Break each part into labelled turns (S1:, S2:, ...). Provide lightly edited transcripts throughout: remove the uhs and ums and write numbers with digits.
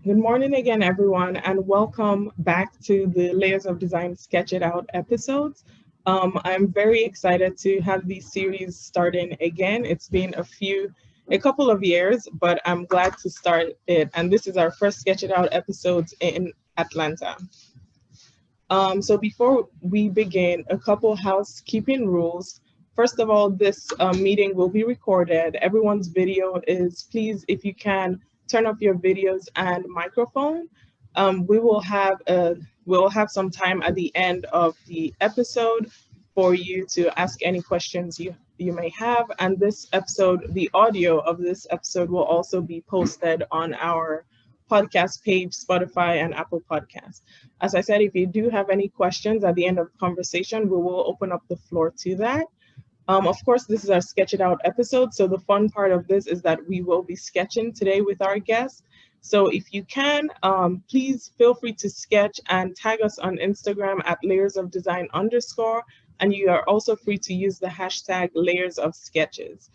S1: Good morning again, everyone, and welcome back to the Layers of Design Sketch It Out episodes. I'm very excited to have these series starting again. It's been a couple of years, but I'm glad to start it. And this is our first Sketch It Out episodes in Atlanta. So before we begin, a couple housekeeping rules. First of all, this meeting will be recorded. Everyone's video is, please, if you can, turn off your videos and microphone. We'll have some time at the end of the episode for you to ask any questions you may have. And this episode, the audio of this episode will also be posted on our podcast page, Spotify and Apple Podcasts. As I said, if you do have any questions at the end of the conversation, we will open up the floor to that. Of course, this is our Sketch It Out episode. So the fun part of this is that we will be sketching today with our guests. So if you can, please feel free to sketch and tag us on Instagram at layersofdesign_. And you are also free to use the hashtag layersofsketches.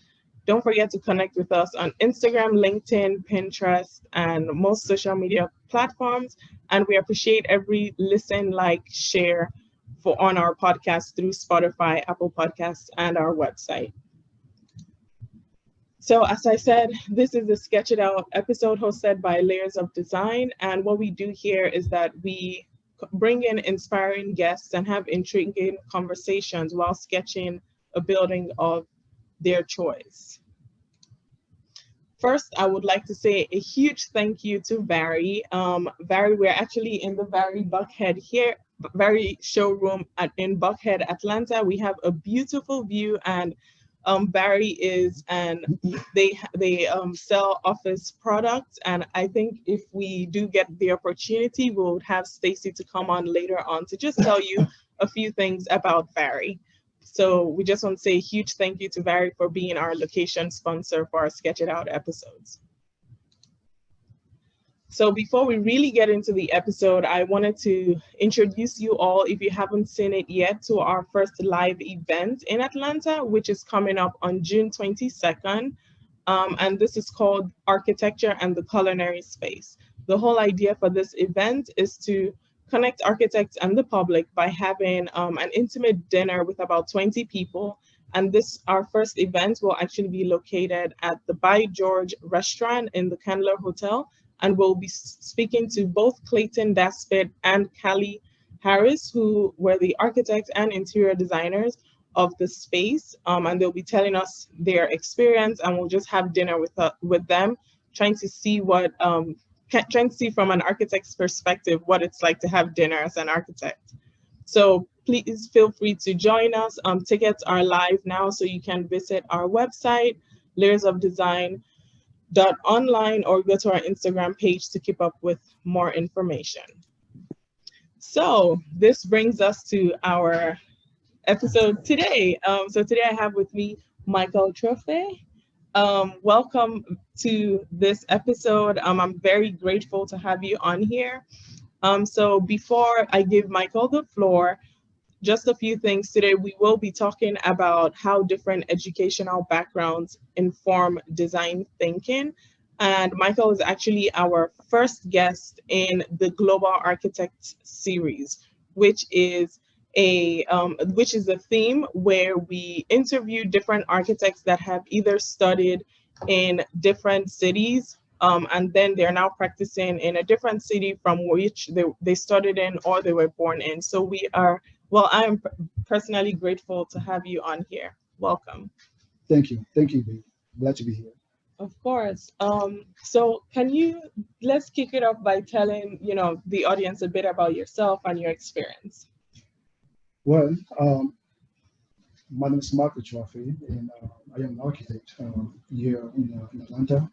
S1: Don't forget to connect with us on Instagram, LinkedIn, Pinterest, and most social media platforms. And we appreciate every listen, like, share on our podcast through Spotify, Apple Podcasts, and our website. So as I said, this is the Sketch It Out episode hosted by Layers of Design. And what we do here is that we bring in inspiring guests and have intriguing conversations while sketching a building of their choice. First, I would like to say a huge thank you to Barry. Barry, we're actually in the Barry showroom in Buckhead, Atlanta. We have a beautiful view, and Barry they sell office products, and I think if we do get the opportunity, we'll have Stacy to come on later on to just tell you a few things about Barry. So we just want to say a huge thank you to Barry for being our location sponsor for our Sketch It Out episodes. So before we really get into the episode, I wanted to introduce you all, if you haven't seen it yet, to our first live event in Atlanta, which is coming up on June 22nd. And this is called Architecture and the Culinary Space. The whole idea for this event is to connect architects and the public by having an intimate dinner with about 20 people. And our first event will actually be located at the By George restaurant in the Candler Hotel. And we'll be speaking to both Clayton Daspit and Callie Harris, who were the architects and interior designers of the space. And they'll be telling us their experience, and we'll just have dinner with them, trying to see from an architect's perspective what it's like to have dinner as an architect. So please feel free to join us. Tickets are live now, so you can visit our website, layersofdesign.online, or go to our Instagram page to keep up with more information. So this brings us to our episode today. So today I have with me Michael Tchouaffé. Welcome to this episode. I'm very grateful to have you on here. So before I give Michael the floor, just a few things. Today we will be talking about how different educational backgrounds inform design thinking. And Michael is actually our first guest in the Global Architects series, which is a theme where we interview different architects that have either studied in different cities, and then they're now practicing in a different city from which they studied in or they were born in. So I am personally grateful to have you on here. Welcome.
S2: Thank you, babe. Glad to be here.
S1: Of course. So let's kick it off by telling the audience a bit about yourself and your experience.
S2: Well, my name is Michael Tchouaffé, and I am an architect here in Atlanta.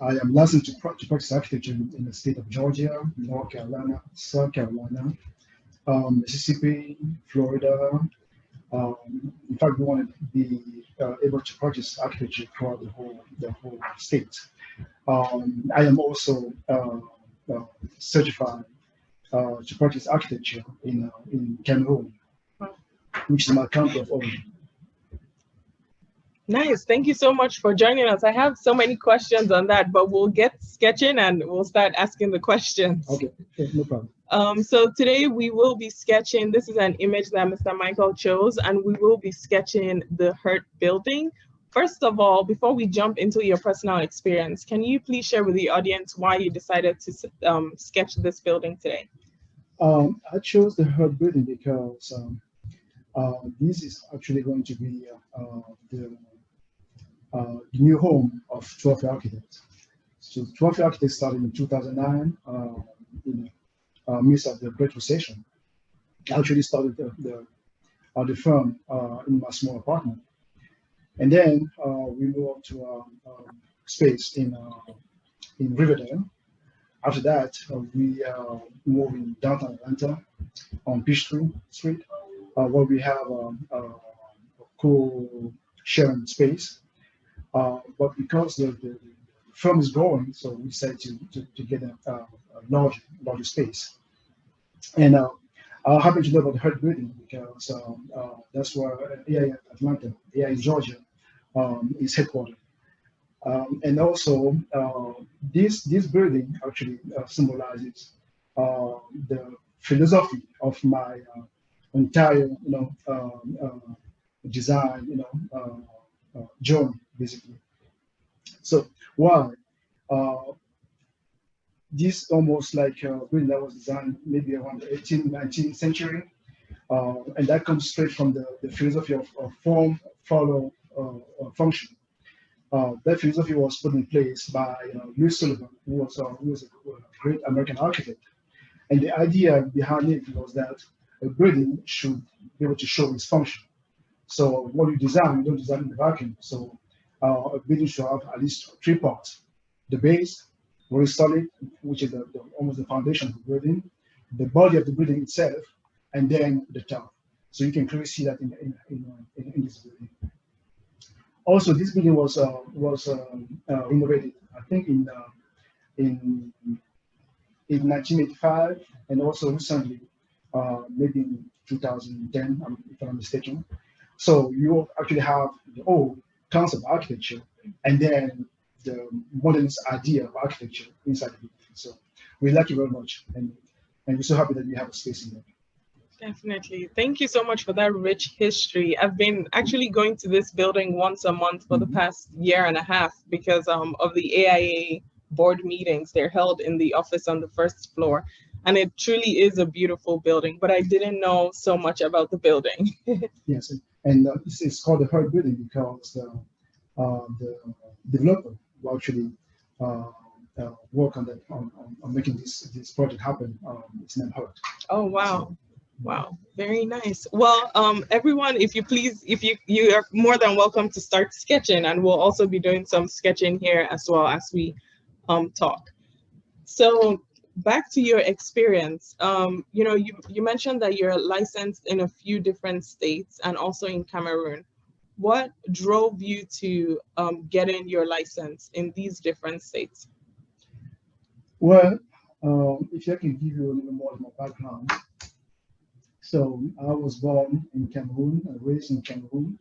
S2: I am licensed to practice architecture in the state of Georgia, North Carolina, South Carolina, Mississippi, Florida. In fact, we want to be able to practice architecture throughout the whole state. I am also certified to practice architecture in Cameroon, which is my country of origin.
S1: Nice. Thank you so much for joining us. I have so many questions on that, but we'll get sketching and we'll start asking the questions.
S2: Okay, no problem.
S1: So today we will be sketching, this is an image that Mr. Michael chose, and we will be sketching the Hurt building. First of all, before we jump into your personal experience, can you please share with the audience why you decided to sketch this building today?
S2: I chose the Hurt building because this is actually going to be the new home of Tchouaffé Architects. So Tchouaffé Architects started in 2009 in the midst of the Great Recession. I actually started the firm in my small apartment. And then we moved to space in Riverdale. After that, we moved in downtown Atlanta on Peachtree Street, where we have a co-sharing space. But because the firm is growing, so we decided to get a larger space. And I happen to know about the Hurt building because that's where AI Atlanta, AI Georgia, is headquartered. And also, this building actually symbolizes the philosophy of my entire, design, journey, basically. So why? Uh, this almost like a building that was designed maybe around the 18th, 19th century, and that comes straight from the philosophy of form, follow, function. That philosophy was put in place by Louis Sullivan, who was a great American architect. And the idea behind it was that a building should be able to show its function. So what you design, you don't design in the vacuum. So a building should have at least three parts: the base, very solid, which is almost the foundation of the building, the body of the building itself, and then the top. So you can clearly see that in this building. Also, this building was renovated, I think, in 1985, and also recently, maybe in 2010, if I'm not mistaken. So you actually have the old concept of architecture, and then the modernist idea of architecture inside the building. So we like it very much, and we're so happy that we have a space in there.
S1: Definitely. Thank you so much for that rich history. I've been actually going to this building once a month for the past year and a half because of the AIA board meetings. They're held in the office on the first floor. And it truly is a beautiful building, but I didn't know so much about the building.
S2: Yes, and it's called the Hurt building because the developer will actually work on that on making this project happen. It's named Hurt.
S1: Oh, wow. Wow, very nice. Well, everyone, if you please, if you are more than welcome to start sketching, and we'll also be doing some sketching here as well as we talk. So back to your experience, you mentioned that you're licensed in a few different states and also in Cameroon. What drove you to getting your license in these different states?
S2: Well, if I can give you a little more of my background. So I was born in Cameroon, raised in Cameroon.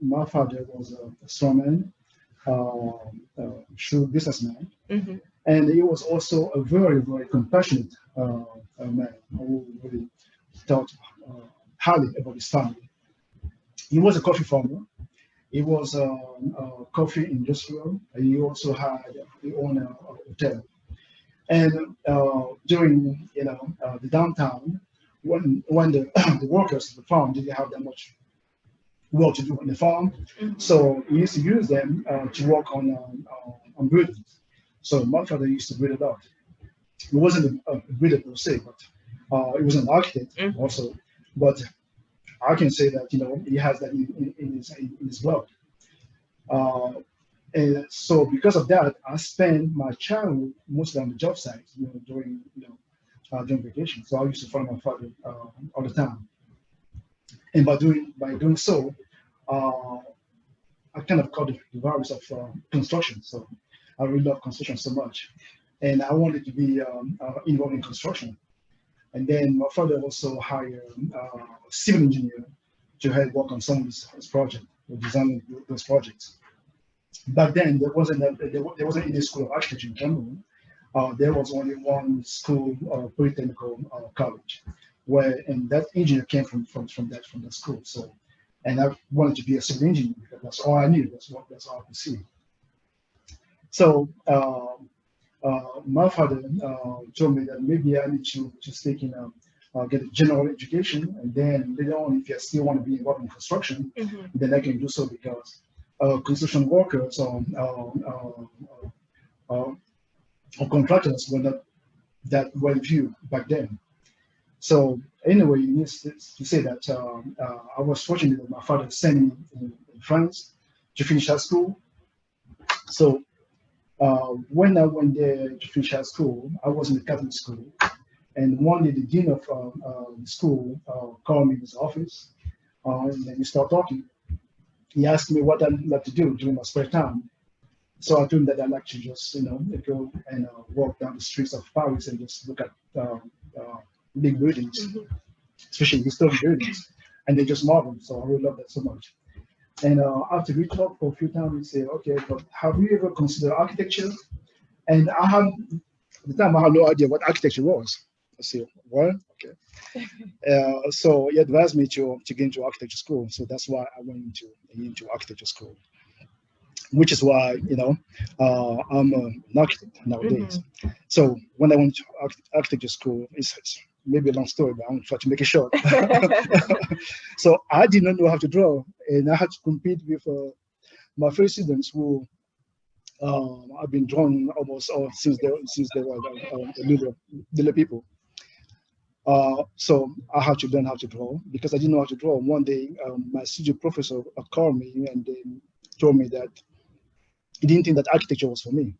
S2: My father was a strongman, shrewd businessman, and he was also a very, very compassionate man who really thought highly about his family. He was a coffee farmer. He was a coffee industrial. He also had he owned a hotel. And during the downtown, when the the workers of the farm didn't have that much work to do on the farm, so we used to use them to work on buildings. So my father used to build a lot. He wasn't a builder per se, but he was an architect also. But I can say that he has that in his blood. And so because of that, I spent my childhood mostly on the job site, during vacation. So I used to follow my father all the time. And by doing so, I kind of caught the virus of construction. So I really love construction so much, and I wanted to be involved in construction. And then my father also hired a civil engineer to help work on some of his projects. designing those projects. Back then, there wasn't any school of architecture in Cameroon. There was only one school, polytechnical college, and that engineer came from that school. So, and I wanted to be a civil engineer because that's all I knew. That's all I could see. So my father told me that maybe I need to stick in get a general education, and then later on, if I still want to be involved in construction, then I can do so because construction workers or contractors were not that well viewed back then. So anyway, you need to say that I was fortunate that my father sent me in France to finish high school. So when I went there to finish high school, I was in the Catholic school. And one day the dean of the school called me in his office, and then we started talking. He asked me what I'd like to do during my spare time. So I told him that I'd like to just, go and walk down the streets of Paris and just look at big buildings, especially historic buildings, and they just marvel. So I really love that so much. And after we talked for a few times, we said, okay, but have you ever considered architecture? And at the time, I had no idea what architecture was. I said, well, okay. So he advised me to get into architecture school. So that's why I went into architecture school, which is why, I'm an architect nowadays. So when I went to architecture school, it's maybe a long story, but I'm going to try to make it short. So I did not know how to draw, and I had to compete with my fellow students who I've been drawing almost since they were little people. So I had to learn how to draw because I didn't know how to draw. One day, my studio professor called me and then told me that he didn't think that architecture was for me.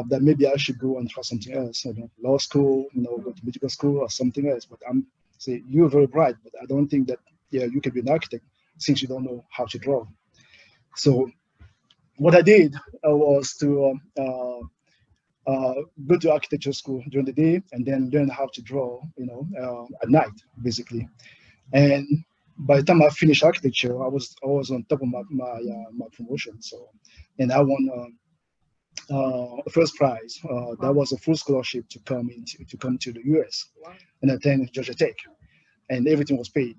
S2: That maybe I should go and try something else, law school, go to medical school or something else. But I'm saying, you're very bright, but I don't think that you can be an architect since you don't know how to draw. So what I did was to go to architecture school during the day and then learn how to draw, at night, basically. And by the time I finished architecture, I was on top of my promotion. So, and I won a first prize. That was a full scholarship to come to the US and attend Georgia Tech, and everything was paid.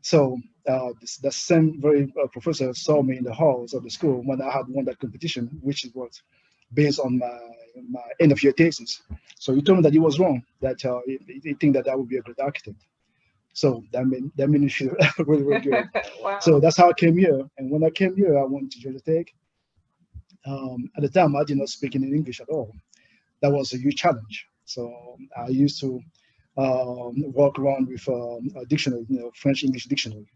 S2: So the same very professor saw me in the halls of the school when I had won that competition, which was based on my end of year thesis. So he told me that he was wrong, that he think that I would be a great architect. So that made me feel really, really good.
S1: Wow.
S2: So that's how I came here. And when I came here, I went to Georgia Tech. At the time, I did not speak in English at all. That was a huge challenge. So I used to walk around with a dictionary, French English dictionary.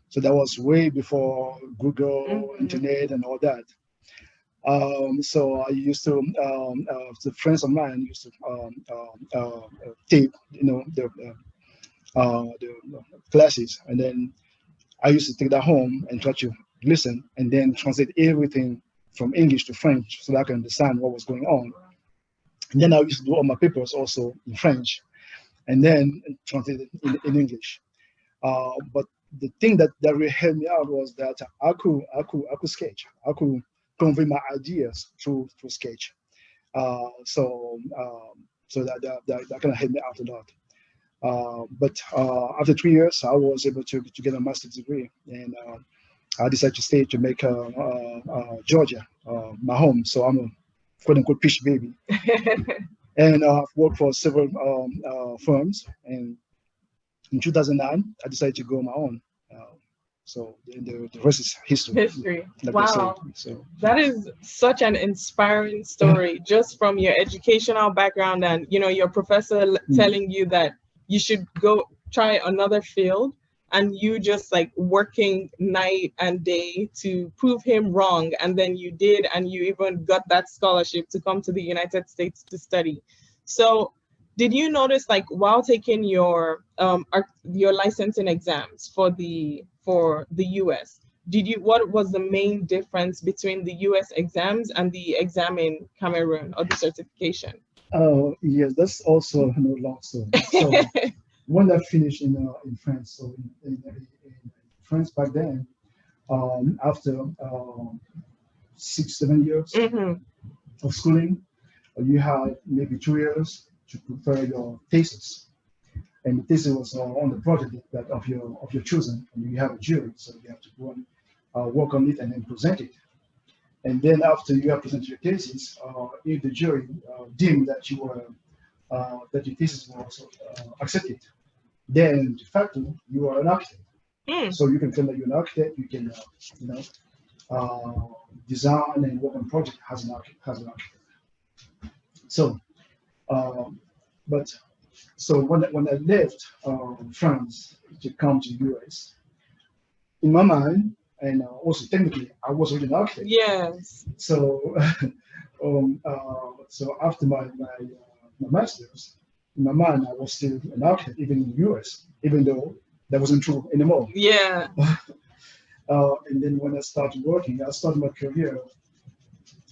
S2: So that was way before Google, internet, and all that. So I used to, the friends of mine used to tape, the classes, and then I used to take that home and try to listen and then translate everything from English to French so that I can understand what was going on. And then I used to do all my papers also in French and then translate it in English. But the thing that really helped me out was that I could sketch. I could convey my ideas through sketch. So that kind of helped me out a lot. But after 3 years, I was able to get a master's degree, and I decided to stay to make Georgia my home. So I'm a quote unquote peach baby. And I've worked for several firms. And in 2009, I decided to go on my own. So the rest is history.
S1: Wow.
S2: So
S1: that is such an inspiring story, just from your educational background and your professor telling you that you should go try another field, and you just like working night and day to prove him wrong, and then you did, and you even got that scholarship to come to the United States to study. So did you notice, like, while taking your licensing exams for the US, what was the main difference between the US exams and the exam in Cameroon, or the certification?
S2: Oh yes, that's also a long story. So when I finished in France, so in France back then, After 6, 7 years of schooling, you had maybe 2 years to prepare your thesis. And the thesis was on the project that of your choosing, and you have a jury, so you have to go and work on it and then present it. And then after you have presented your thesis, if the jury deemed that that your thesis was accepted, then de facto you are an architect. So you can claim that you're an architect. You can, design and work on project as an architect. So, but so when I left France to come to US, in my mind, and also technically, I was already an architect.
S1: Yes.
S2: So, so after my master's, in my mind, I was still an architect, even in the US, even though that wasn't true anymore.
S1: Yeah.
S2: And then when I started working, I started my career.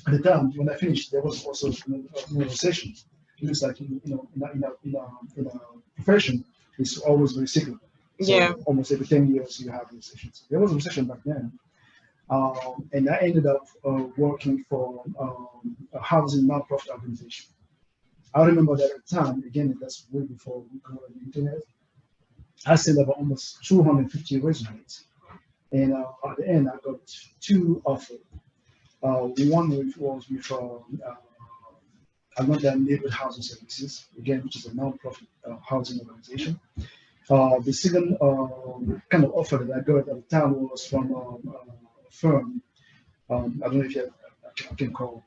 S2: At the time when I finished, there was also a recession. It looks like in a profession, it's always very cyclical. So
S1: Yeah.
S2: almost every 10 years you have recessions. There was a recession back then, and I ended up working for a housing nonprofit organization. I remember that at the time, again, that's way before we go on the internet. I sent about almost 250 resumes, and at the end, I got 2 offers. One was with Atlanta Neighborhood Housing Services, again, which is a non-profit housing organization. The second kind of offer that I got at the time was from a firm. I don't know if I can call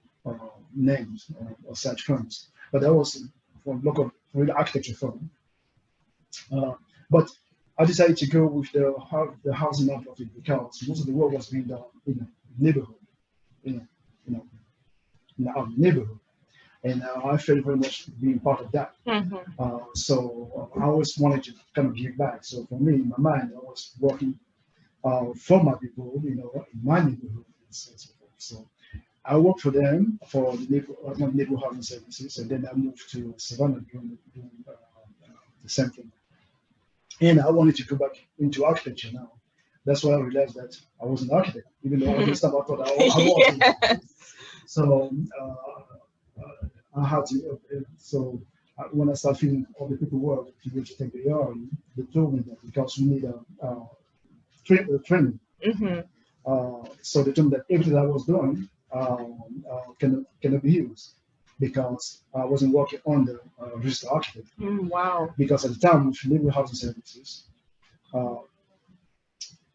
S2: names or such firms, but that was from local architecture firm. But I decided to go with the housing nonprofit because most of the work was being done in the neighborhood, in our neighborhood, and I felt very much being part of that. So I always wanted to kind of give back. So for me, in my mind, I was working for my people, in my neighborhood, and so forth. So I worked for them for the neighborhood housing services, and then I moved to Savannah doing the same thing. And I wanted to go back into architecture now. That's why I realized that I was an architect, even though all this time I thought I was.
S1: Yes.
S2: So I had to. So when I started filling all the paperwork to go to take the ARE, they told me that because we need a training. So they told me that everything I was doing cannot be used because I wasn't working on the registered architect.
S1: Wow.
S2: Because at the time with neighborhood housing services,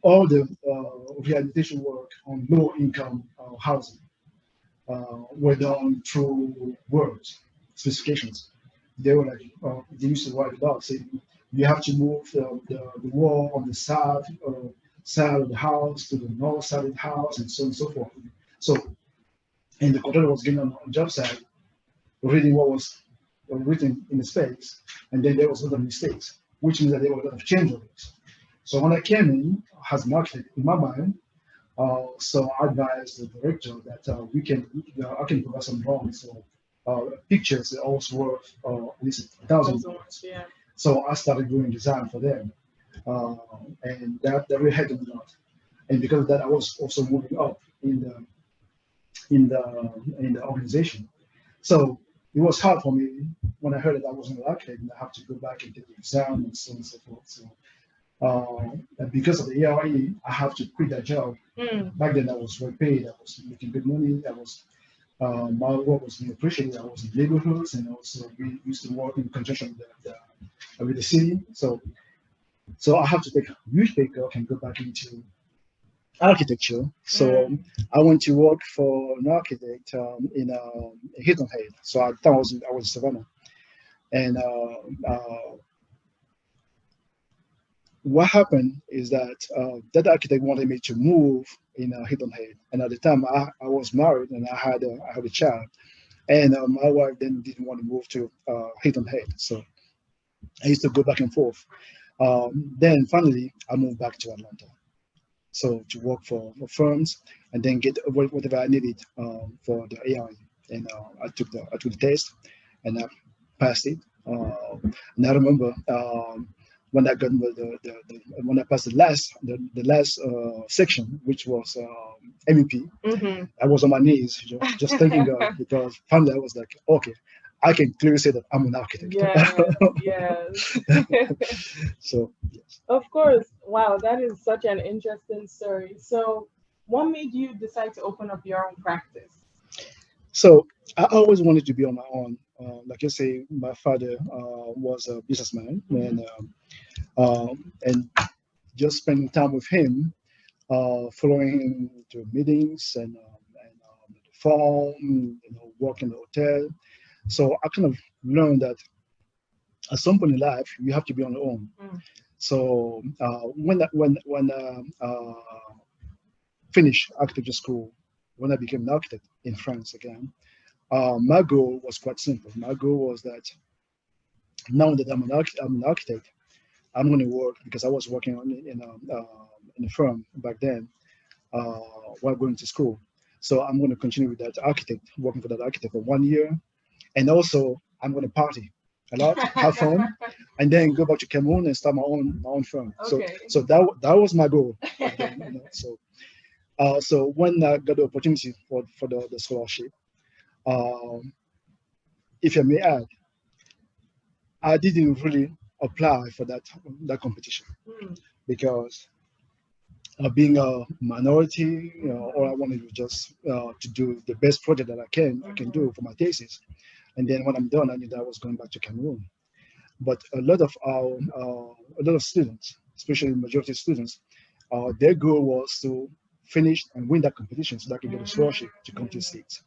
S2: all the rehabilitation work on low income housing were done through words, specifications. They were like, they used to write it out, saying you have to move the wall on the side of the house to the north side of the house, and so on and so forth. So, and the contractor was getting on job site, reading what was written in the specs, and then there was other mistakes, which means that there were a lot of change orders. So when I came in as an architect, in my mind, so I advised the director that I can provide some drawings or pictures that also worth at least 1,000 words.
S1: Yeah.
S2: So I started doing design for them, and that really helped them a lot. And because of that, I was also moving up in the organization. So it was hard for me when I heard that I wasn't an architect and I have to go back and take the exam and so on and so forth. So because of the ARE, I have to quit that job. Back then, I was well paid. I was making good money. My work was being appreciated. I was in neighborhoods, and also we used to work in conjunction with the city. So I have to take a huge pay cut and go back into architecture. So I went to work for an architect in Hilton Head. So I thought I was in Savannah, and what happened is that that architect wanted me to move in Hilton Head, and at the time I was married and I had a child, and my wife then didn't want to move to Hilton Head, so I used to go back and forth. Then finally I moved back to Atlanta, so to work for firms and then get whatever I needed for the ARE, and I took the test and I passed it. And I remember when I got when I passed the last section, which was MEP. I was on my knees, just thanking God, because finally I was like, okay, I can clearly say that I'm an architect.
S1: Yes.
S2: So yes.
S1: Of course. Wow, that is such an interesting story. So, what made you decide to open up your own practice?
S2: So I always wanted to be on my own. Like I say, my father was a businessman, and just spending time with him, following him to meetings and the farm, work in the hotel. So I kind of learned that at some point in life you have to be on your own.
S1: Mm.
S2: So when finished architecture school, when I became an architect in France again, my goal was quite simple. My goal was that now that I'm an architect, I'm going to work because I was working in a firm back then uh, while going to school. So I'm going to continue with that architect, working for that architect for 1 year, and also I'm going to party a lot, have fun, and then go back to Cameroon and start my own firm.
S1: Okay.
S2: So that was my goal. Then, so when I got the opportunity for the scholarship, um, if I may add, I didn't really apply for that competition
S1: Mm.
S2: because being a minority, all I wanted was just to do the best project that I can do for my thesis. And then when I'm done, I knew that I was going back to Cameroon. But a lot of students, especially majority students, their goal was to finish and win that competition so that I could get a scholarship to come to the States.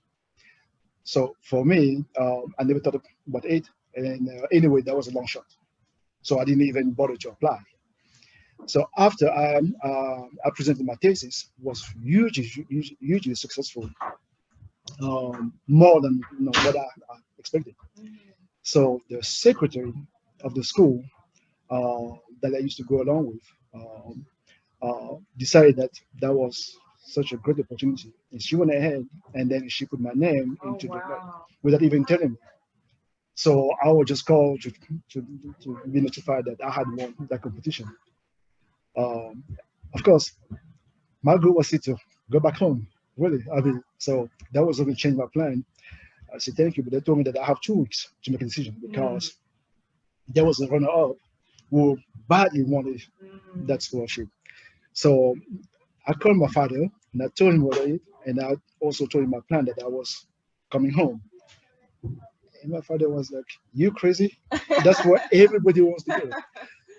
S2: So for me, I never thought about it. And anyway, that was a long shot. So I didn't even bother to apply. So after I presented my thesis, was hugely successful, more than what I expected. So the secretary of the school that I used to go along with decided that that was such a great opportunity, and she went ahead and then she put my name
S1: Oh,
S2: into the
S1: wow.
S2: without even telling me. So I was just called to be notified that I had won that competition. Um, of course, my goal was still to go back home. Really, I mean, so that was going to change my plan. I said thank you, but they told me that I have 2 weeks to make a decision because there was a runner-up who badly wanted that scholarship. So I called my father and I told him about it, and I also told him my plan that I was coming home. And my father was like, "You crazy? That's what everybody wants to do."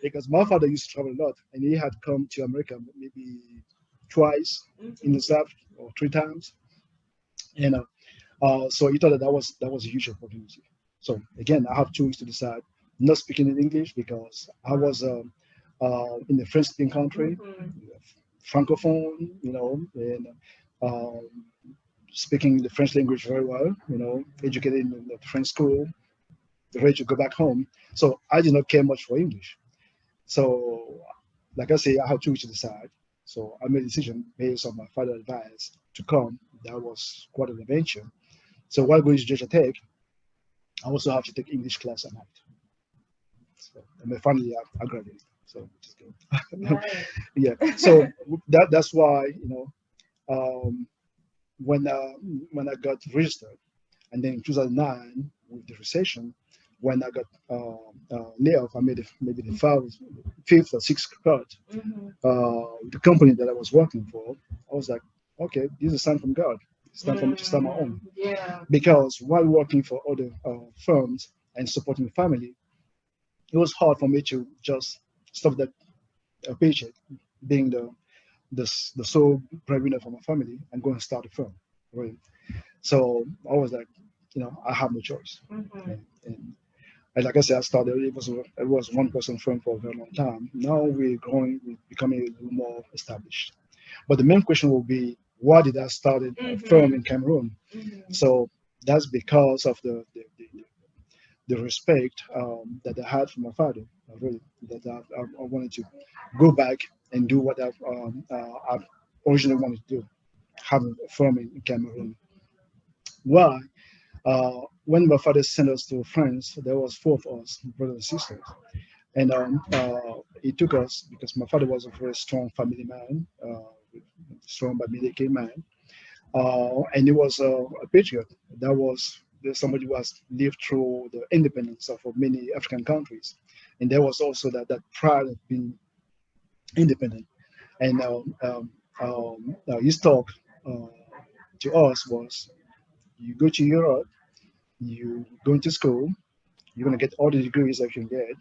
S2: Because my father used to travel a lot, and he had come to America maybe twice in the South or 3 times, and so he thought that that was a huge opportunity. So again, I have 2 weeks to decide. Not speaking in English because I was in the French-speaking country, francophone, and um, speaking the French language very well. Educated in the French school, ready to go back home. So I did not care much for English. So, like I say, I had 2 weeks to decide. So I made a decision based on my father's advice to come. That was quite an adventure. So while going to Georgia Tech, I also have to take English class at night. So, and then finally, I graduated. So which is good.
S1: Nice.
S2: Yeah. So that's why um, when when I got registered, and then in 2009 with the recession, when I got laid off, I made maybe the fifth or sixth cut. The company that I was working for, I was like, okay, this is a sign from God. It's time for me to start my own.
S1: Yeah.
S2: Because while working for other firms and supporting the family, it was hard for me to just stop that paycheck, being the sole breadwinner for my family, and go and start a firm. Right. So I was like, I have no choice. And like I said, I started. It was one person firm for a very long time. Now we're growing, we're becoming a little more established. But the main question will be, why did I start a firm in Cameroon? So that's because of the respect that I had for my father. Really, that I wanted to go back and do what I've originally wanted to do, have a firm in Cameroon. Why? When my father sent us to France, there was 4 of us, brothers and sisters. And it took us, because my father was a very strong family man, strong but military man, and he was a patriot. That was somebody who has lived through the independence of many African countries, and there was also that pride of being independent. And his talk uh, to us was, you go to Europe, you go into school, you're gonna get all the degrees that you can get.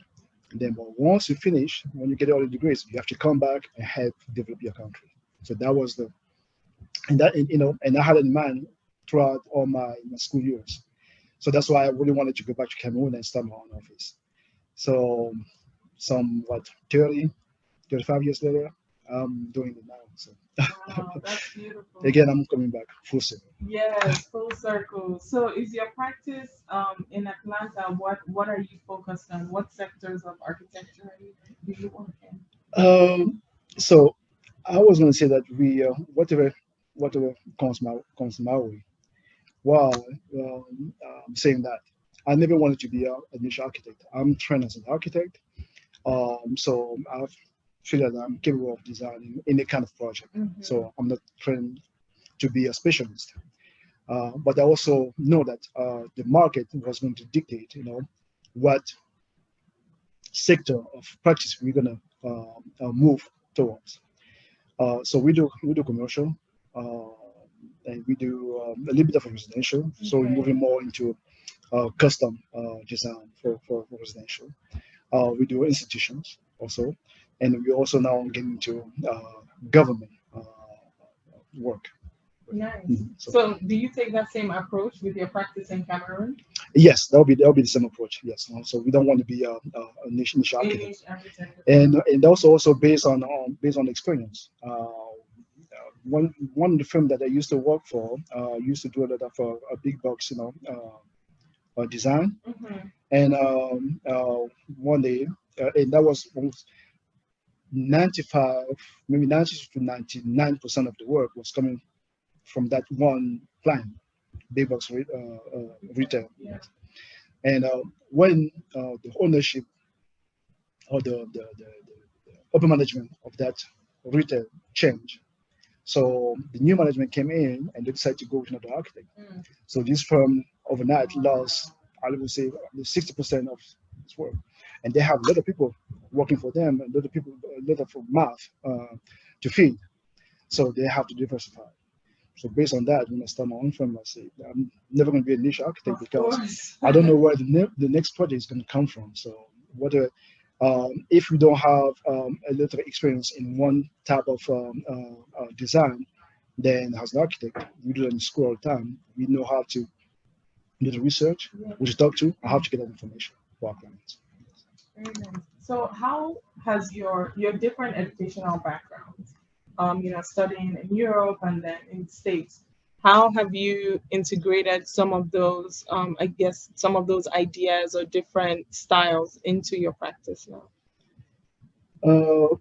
S2: And then, but once you finish, when you get all the degrees, you have to come back and help develop your country. So that was the, and I had it in mind throughout all my school years. So that's why I really wanted to go back to Cameroon and start my own office. So some, what, 30, 35 years later, I'm doing it now. So
S1: Wow, that's beautiful.
S2: again, I'm coming back full circle.
S1: Yes, full circle. So is your practice in Atlanta, what are you focused on? What sectors of architecture do you work in?
S2: So I was going to say that we whatever comes my way. Wow, I'm saying that I never wanted to be a niche architect. I'm trained as an architect, so I've feel that I'm capable of designing any kind of project.
S1: Mhm.
S2: So I'm not trained to be a specialist, but I also know that the market was going to dictate, what sector of practice we're gonna move towards. So we do commercial, uh, and we do a little bit of residential. So we're
S1: Okay.
S2: moving more into custom design for residential. We do institutions also, and we also now getting into government work.
S1: Nice.
S2: So
S1: So do you take that same approach with your practice in Cameroon?
S2: yes, that'll be the same approach. Yes, so we don't want to be a niche architect,
S1: Niche architect.
S2: and also based on experience. One of the firm that I used to work for used to do a lot of big box, design,
S1: Mhm.
S2: and one day, and that was almost 95, maybe 90 to 99% of the work was coming from that one client, big box retail.
S1: Yeah.
S2: And when the ownership or the upper management of that retail changed, so the new management came in and they decided to go with another architect.
S1: Mm.
S2: So this firm overnight lost, I would say, 60% of its work, and they have a lot of people working for them, a lot of mouth to feed. So they have to diversify. So based on that, when I start my own firm, I say I'm never going to be a niche architect
S1: Of
S2: because
S1: course.
S2: I don't know where the next project is going to come from. So whether if we don't have a little experience in one type of design, then as an architect, we do it in school all the time. We know how to do the research,
S1: Yeah.
S2: which talk to, I have to get that information for our clients.
S1: Very nice. So how has your different educational backgrounds, studying in Europe and then in the States, how have you integrated some of those, I guess, some of those ideas or different styles into your practice now?
S2: Uh,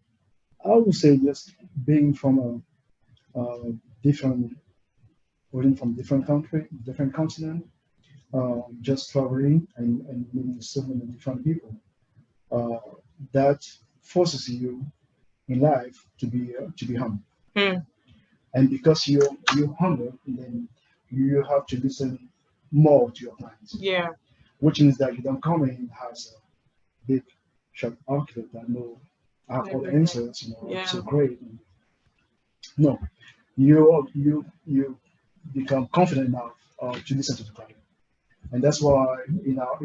S2: I would say just being from a different, origin from different country, different continent, just traveling and meeting so many different people. Uh, that forces you in life to be humble.
S1: Hmm.
S2: And because you're humble, then you have to listen more to your clients,
S1: Yeah.
S2: which means that you don't come in as a big shot architect that know I have all the
S1: Everything.
S2: answers,
S1: Yeah.
S2: so great. No, you become confident enough to listen to the client, and that's why in our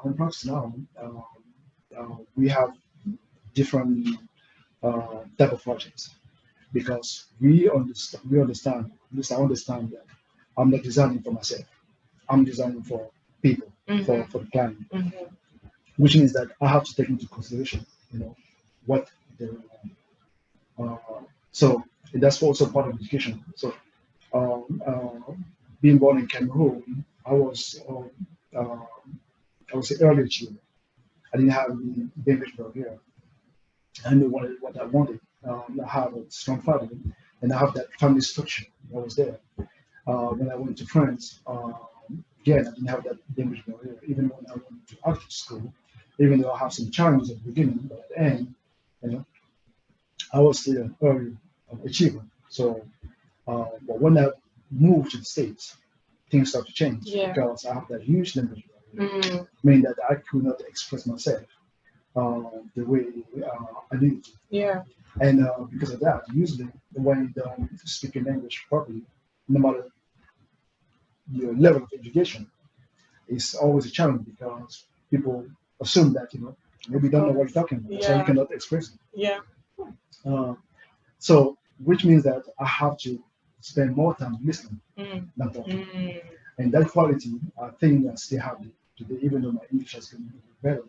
S2: own practice now, we have different type of projects because we understand, at least I understand that I'm not designing for myself. I'm designing for people, for the client,
S1: Mhm.
S2: which means that I have to take into consideration, what they uh, so that's also part of education. So being born in Cameroon, uh, I was say early achievement. I didn't have the language barrier. I knew what I wanted. I have a strong family, and I have that family structure that was there. When I went to France, again, I didn't have that language barrier. Even when I went to art school, even though I have some challenges at the beginning, but at the end, you know, I was still an early achiever. So, but when I moved to the States, things start to change because I have that huge language barrier, meaning that I could not express myself the way I needed to.
S1: Yeah.
S2: And because of that, usually when you don't speak an English properly, no matter your level of education, it's always a challenge because people assume that, maybe you don't know what you're talking about, so you cannot express it.
S1: Yeah.
S2: So, which means that I have to spend more time listening than talking. And that quality, I think I still have it today, even though my English has been better.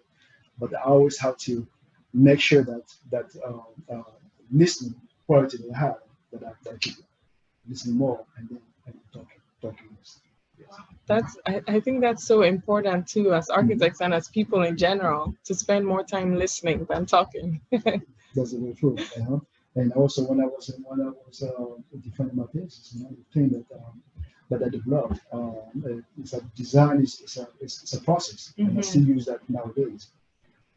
S2: But I always have to make sure that listening quality that I have, that I keep listening more and then talking. Yes.
S1: I think that's so important too, as architects and as people in general, to spend more time listening than talking.
S2: That's very true. And also when I was defining my thesis, the thing that I developed is that design is a process, and I still use that nowadays.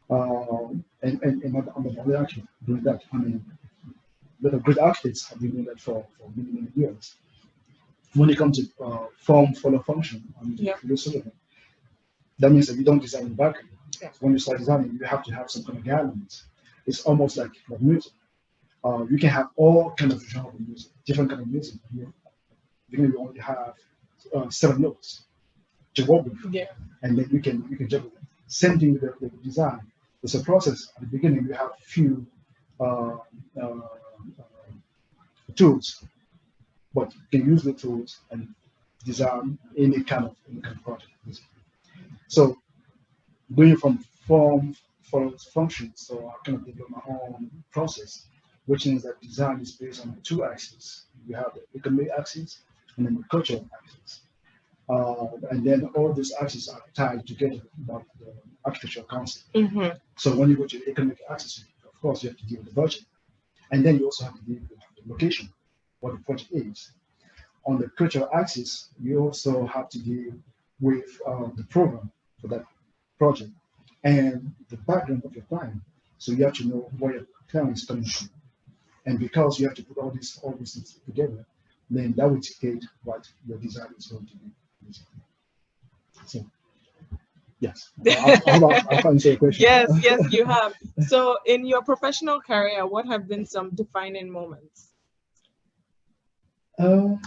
S2: And on the other actually doing that. I mean, a lot of great architects have been doing that for many years. When it comes to form follow function, that means that you don't design the background.
S1: Yeah.
S2: When you start designing, you have to have some kind of guidelines. It's almost like music. You can have all kind of genre of music, different kind of music. You only have 7 notes to work with, and then you can juggle them. Same thing with the design. It's a process. At the beginning, you have few tools, but you can use the tools and design any kind of project. So going from form follows function, so I kind of develop my own process, which means that design is based on 2 axes. You have the economic axis and then the cultural axis. And then all these axes are tied together by the architectural concept. So when you go to the economic axis, of course, you have to deal with the budget. And then you also have to deal with the location, what the project is. On the cultural axis, you also have to deal with the program for that project and the background of your client. So you have to know where your client is coming from. And because you have to put all these things together, then that will dictate what your design is going to be. So, yes. I'll answer your question.
S1: Yes, you have. So, in your professional career, what have been some defining moments?
S2: Well,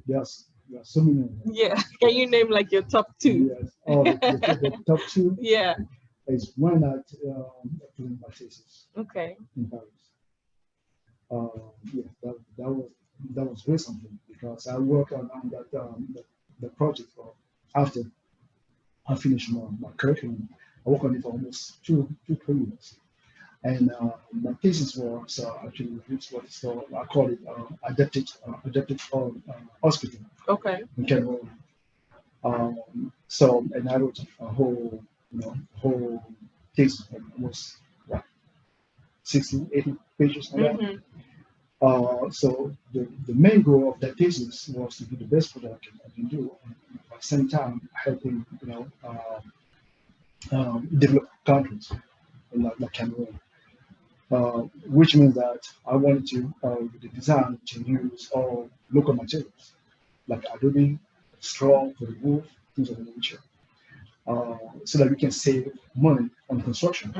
S2: yes, there are so many.
S1: Yeah, can you name like your top 2?
S2: Yes, the top 2.
S1: Yeah.
S2: Is when I presented my thesis.
S1: Okay.
S2: In Paris. That was very something because I worked on the project after I finished my curriculum. I worked on it for almost 3 years, and my thesis was actually what so I call it adapted hospital.
S1: Okay.
S2: In Cameroon. So and I wrote a whole thesis, almost 60, 80 pages on that. So the main goal of that thesis was to do the best product I can do, and at the same time helping developed countries like Cameroon, which means that I wanted to the design to use all local materials like adobe, straw for the roof, things of that nature, so that we can save money on construction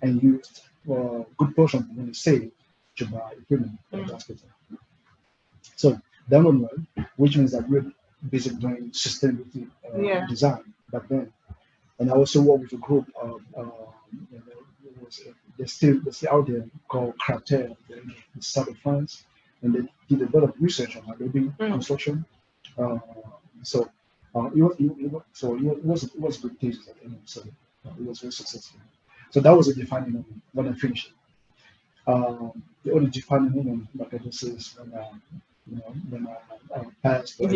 S2: and use good portion of the money saved to buy equipment for the hospital. So that one, which means that we're basically doing sustainability design back then. And I also work with a group of they're still out there called Cartel in the south of France, and they did a lot of research on adobe construction. So it was a good thesis at the end, so it was very successful. So that was a defining moment when I finished it. The only defining moment, like I just said, is when I passed the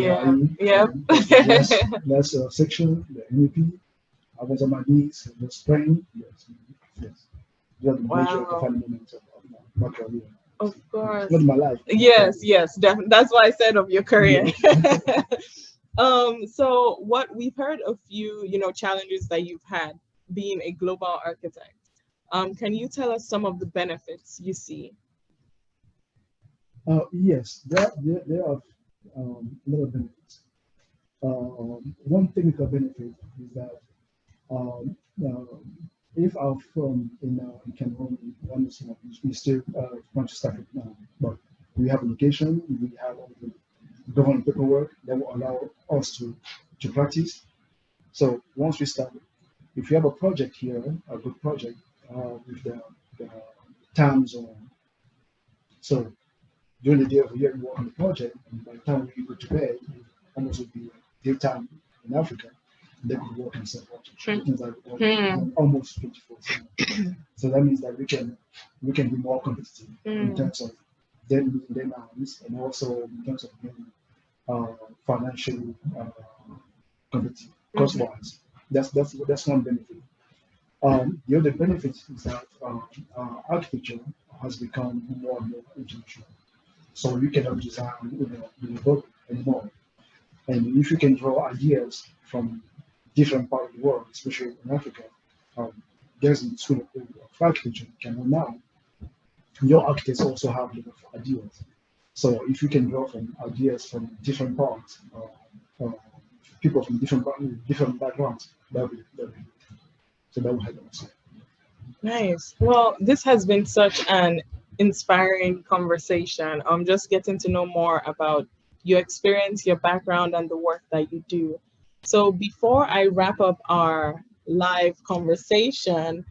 S2: last section, the MVP. I was on my knees and was praying. Yes. One of the major defining moments of my career.
S1: Of course.
S2: Not my life.
S1: Yes. That's why I said of your career. So what we've heard a few, challenges that you've had being a global architect. Can you tell us some of the benefits you see?
S2: Yes, there are a lot of benefits. One technical benefit is that um, uh, if our firm in Cameroon, we still want to start it now, but we have a location, we have all the government paperwork that will allow us to practice. So once we start, if we have a project here, a good project with the times on, so during the day of the year we work on the project, and by the time we go to bed, it almost would be daytime in Africa. They could work in some projects. Things like almost 24/7. So that means that we can be more competitive in terms of them meeting deadlines and also in terms of being financially competitive cost-wise. That's one benefit. The other benefit is that architecture has become more and more international. So you cannot design in a book anymore. And if you can draw ideas from different parts of the world, especially in Africa, um, there's a school of architecture in Cameroon now. Your architects also have a lot of ideas. So if you can draw from ideas from different parts, people from different backgrounds, that would be so that would help us.
S1: Nice. Well, this has been such an inspiring conversation. Just getting to know more about your experience, your background, and the work that you do. So before I wrap up our live conversation,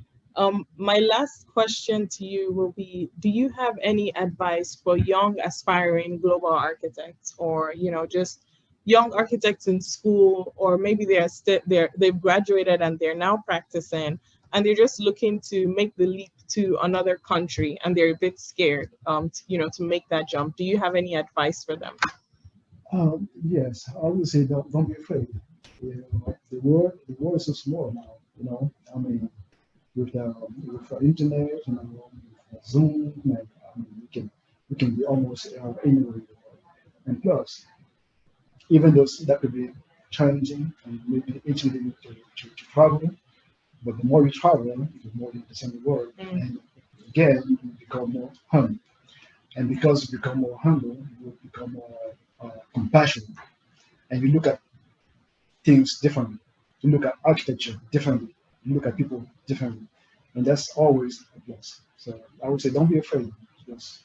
S1: my last question to you will be, do you have any advice for young aspiring global architects, or, just young architects in school, or maybe they've graduated and they're now practicing, and they're just looking to make the leap to another country, and they're a bit scared, to make that jump? Do you have any advice for them?
S2: Yes, I would say don't be afraid. The world is so small now. I mean, with the internet, with Zoom, and we can be almost anywhere in the world. And plus, even though that could be challenging and maybe intimidating to travel, but the more you travel, the more you understand the world, and again, you become more humble. And because you become more humble, you become more compassionate, and you look at things differently. You look at architecture differently. You look at people differently, and that's always a plus. So I would say, don't be afraid. Just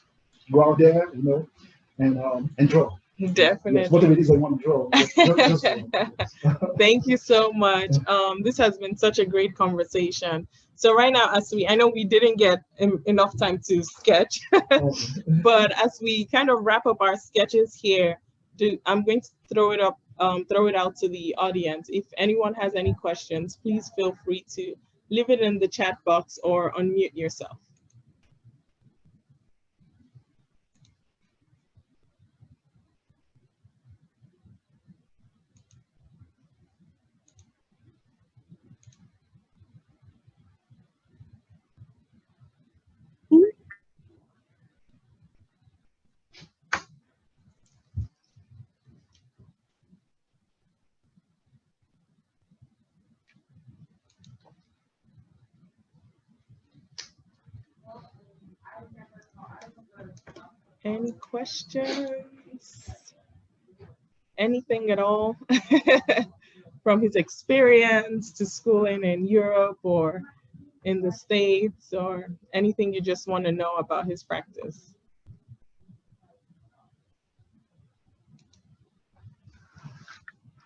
S2: go out there, and draw. Yes, whatever
S1: Definitely.
S2: it is I want to draw, just draw.
S1: Thank you so much. This has been such a great conversation. So right now, I know we didn't get enough time to sketch, but as we kind of wrap up our sketches here, I'm going to throw it out to the audience. If anyone has any questions, please feel free to leave it in the chat box or unmute yourself. Any questions? Anything at all? From his experience to schooling in Europe or in the States, or anything you just want to know about his practice?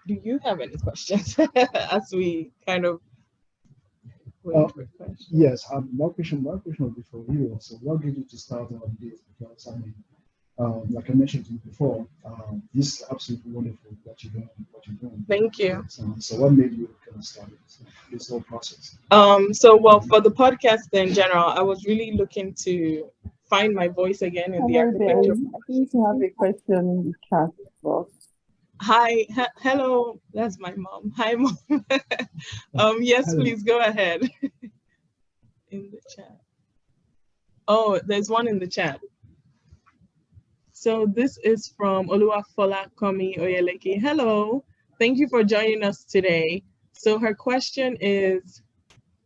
S1: Do you have any questions as we kind of wait for questions?
S2: Yes, my question will be for you. So, what did you to start on this? Because I mean, like I mentioned to you before, this is absolutely wonderful what you're doing.
S1: Thank you.
S2: So what made you kind of start this whole process?
S1: Well, for the podcast in general, I was really looking to find my voice again in the
S3: Hello there.
S1: architecture.
S3: I think you have a question in the chat box.
S1: Hi, hello. That's my mom. Hi, mom. Yes,
S2: Hello.
S1: please go ahead. In the chat. Oh, there's one in the chat. So this is from Oluwafola Komi Oyeleke. Hello. thank you for joining us today. So her question is,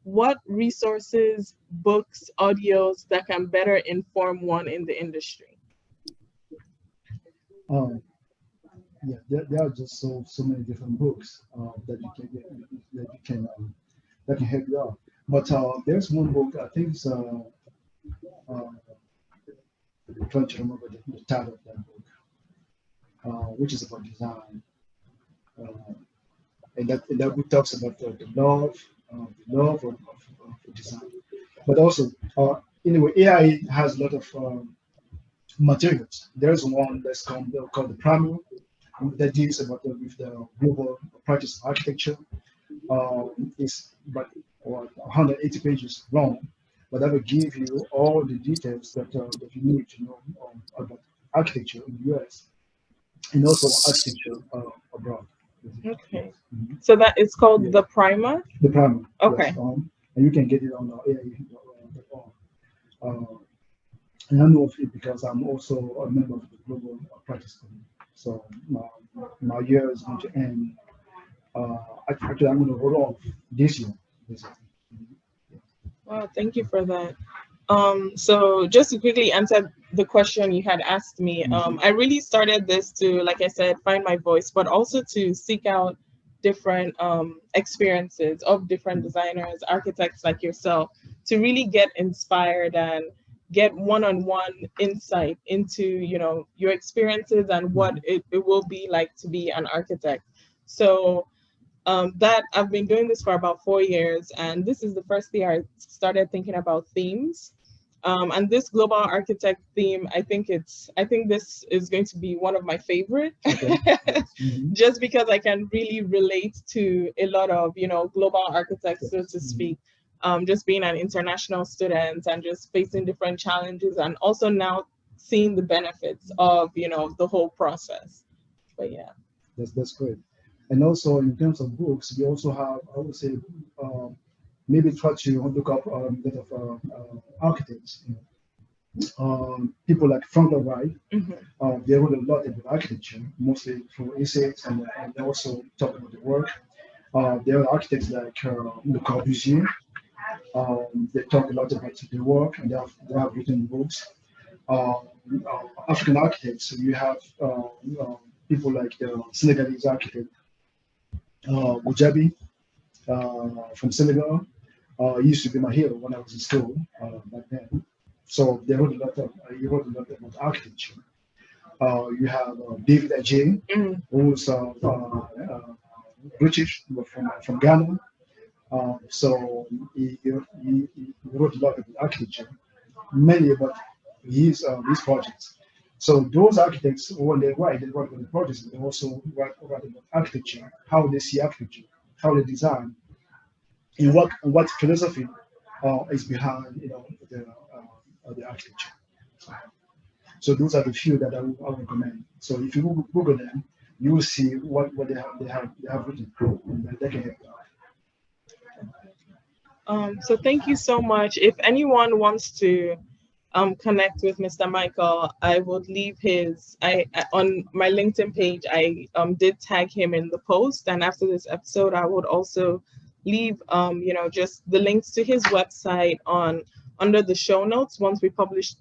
S1: what resources, books, audios that can better inform one in the industry?
S2: Yeah, there are just so many different books that you can get, that can help you out. But there's one book I think it's uh, I'm trying to remember the title of that book, which is about design. Uh, and that book talks about the love of design. But also, anyway, AI has a lot of materials. There's one called the Primer that deals about with the global practice architecture. It's about 180 pages long, but that will give you all the details that you need to know about architecture in the US and also architecture abroad.
S1: Okay.
S2: Mhm.
S1: So that it's called
S2: Yeah.
S1: the primer?
S2: The Primer.
S1: Okay.
S2: Yes, and you can get it on AI.com. And I know of it because I'm also a member of the global practice committee. So my year is going to end. Actually, I'm going to roll off this year. This year.
S1: Wow, thank you for that. So just to quickly answer the question you had asked me, I really started this to, like I said, find my voice, but also to seek out different experiences of different designers, architects like yourself, to really get inspired and get one-on-one insight into, you know, your experiences and what it will be like to be an architect. So that I've been doing this for about 4 years, and this is the first year I started thinking about themes. And this global architect theme, I think this is going to be one of my favorite,
S2: Okay.
S1: just because I can really relate to a lot of, you know, global architects, so to speak. Just being an international student and just facing different challenges, and also now seeing the benefits of, you know, the whole process. But yeah.
S2: That's great. And also in terms of books, we also have, I would say, maybe try to look up a bit of architects. People like Frank Lloyd Wright, they wrote a lot about architecture, mostly through essays, and they also talk about the work. There are architects like Le Corbusier. They talk a lot about the work, and they have written books. African architects, so you have people like the Senegalese architect Mujabi from Senegal. He used to be my hero when I was in school back then. So they wrote a lot of he wrote a lot about architecture. You have David Ajay, who's British, but from Ghana. So he wrote a lot about architecture, many about his projects. So those architects, when they write about the projects, they also write about architecture, how they see architecture, how they design, and what philosophy is behind the architecture. So those are the few that I would recommend. So if you Google them, you will see what they have written, and they can help you out.
S1: So thank you so much. If anyone wants to connect with Mr. Michael, I would leave on my LinkedIn page. I did tag him in the post, and after this episode, I would also leave just the links to his website under the show notes once we publish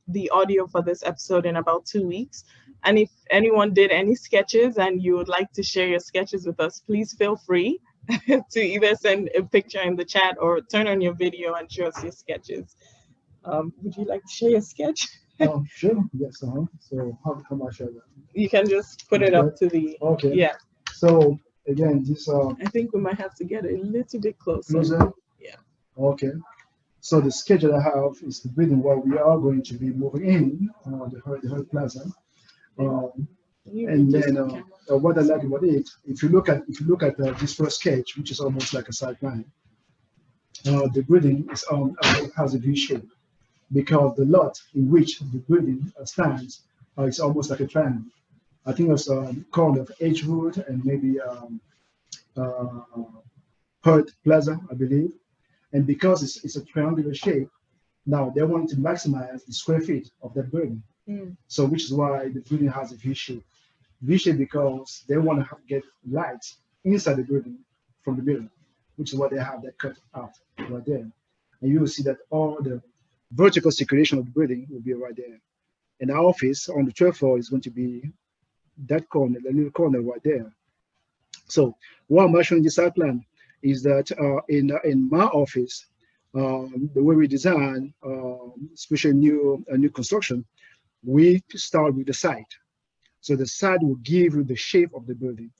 S1: the audio for this episode in about 2 weeks. And if anyone did any sketches and you would like to share your sketches with us, please feel free to either send a picture in the chat or turn on your video and show us your sketches. Would you like to share your sketch?
S2: Sure. Yes. So how much share that?
S1: You can just put it up to the.
S2: Okay.
S1: Yeah.
S2: So again, this.
S1: I think we might have to get a little bit closer. Yeah.
S2: Okay. So the sketch that I have is the building where we are going to be moving in, the Herd Plaza. And then what I like about it, if you look at this first sketch, which is almost like a side plan, the building has a V shape because the lot in which the building stands is almost like a triangle. I think it's called of Edgewood and maybe Herd Plaza, I believe. And because it's a triangular shape, now they want to maximize the square feet of that building. So which is why the building has a V shape. V-shape because they want to get light inside the building from the middle, which is what they have that cut out right there. And you will see that all the vertical circulation of the building will be right there. And our office on the 12th floor is going to be that corner, the little corner right there. So what I'm showing this site plan is that in my office, the way we design, especially new construction, we start with the site. So the site will give you the shape of the building.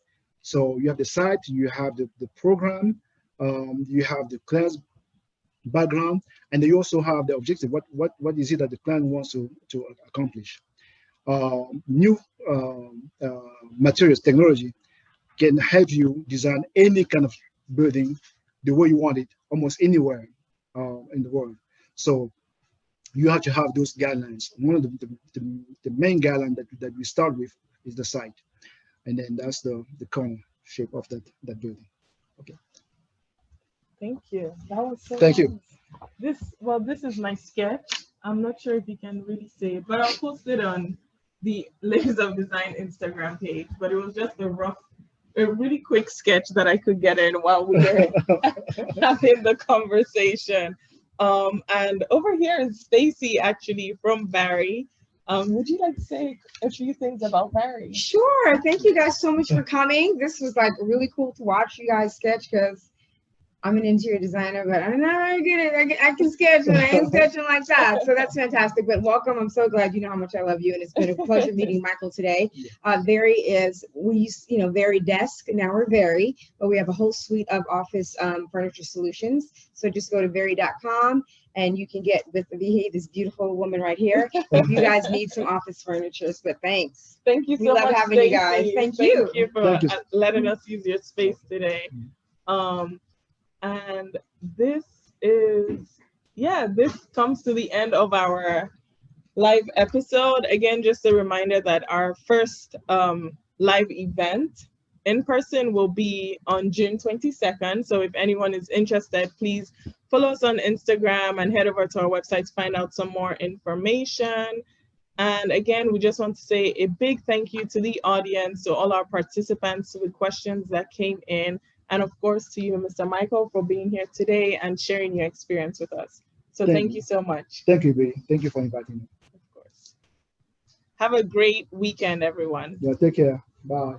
S2: So you have the site, you have the program, you have the class background, and then you also have the objective. What is it that the client wants to accomplish? New materials, technology can help you design any kind of building the way you want it, almost anywhere in the world. So you have to have those guidelines. One of the main guideline that we start with is the site, and then that's the corner shape of that building. Okay.
S1: Thank you. That was so
S2: Thank
S1: nice.
S2: you.
S1: This is my sketch. I'm not sure if you can really see it, but I'll post it on the Layers of Design Instagram page. But it was just a really quick sketch that I could get in while we were having the conversation. And over here is Stacy, actually from Barry. Would you like to say a few things about Barry?
S4: Sure. Thank you guys so much for coming. This was like really cool to watch you guys sketch because I'm an interior designer, but I'm not very good at it. I can sketch and I ain't sketching like that. So that's fantastic. But welcome. I'm so glad you know how much I love you. And it's been a pleasure meeting Michael today. Very is, we used, Very desk. Now we're Very, but we have a whole suite of office furniture solutions. So just go to very.com and you can get with this beautiful woman right here. If you guys need some office furniture, but thanks.
S1: Thank you so
S4: we love
S1: much,
S4: having
S1: Stacey.
S4: you guys. Thank
S1: you for
S2: you.
S1: letting us use your space today. And this comes to the end of our live episode. Again, just a reminder that our first live event in person will be on June 22nd. So if anyone is interested, please follow us on Instagram and head over to our website to find out some more information. And again, we just want to say a big thank you to the audience, to all our participants with questions that came in, and of course to you, Mr. Michael, for being here today and sharing your experience with us. So thank you so much.
S2: Thank you, Billy. Thank you for inviting me.
S1: Of course. Have a great weekend, everyone.
S2: Yeah, take care. Bye.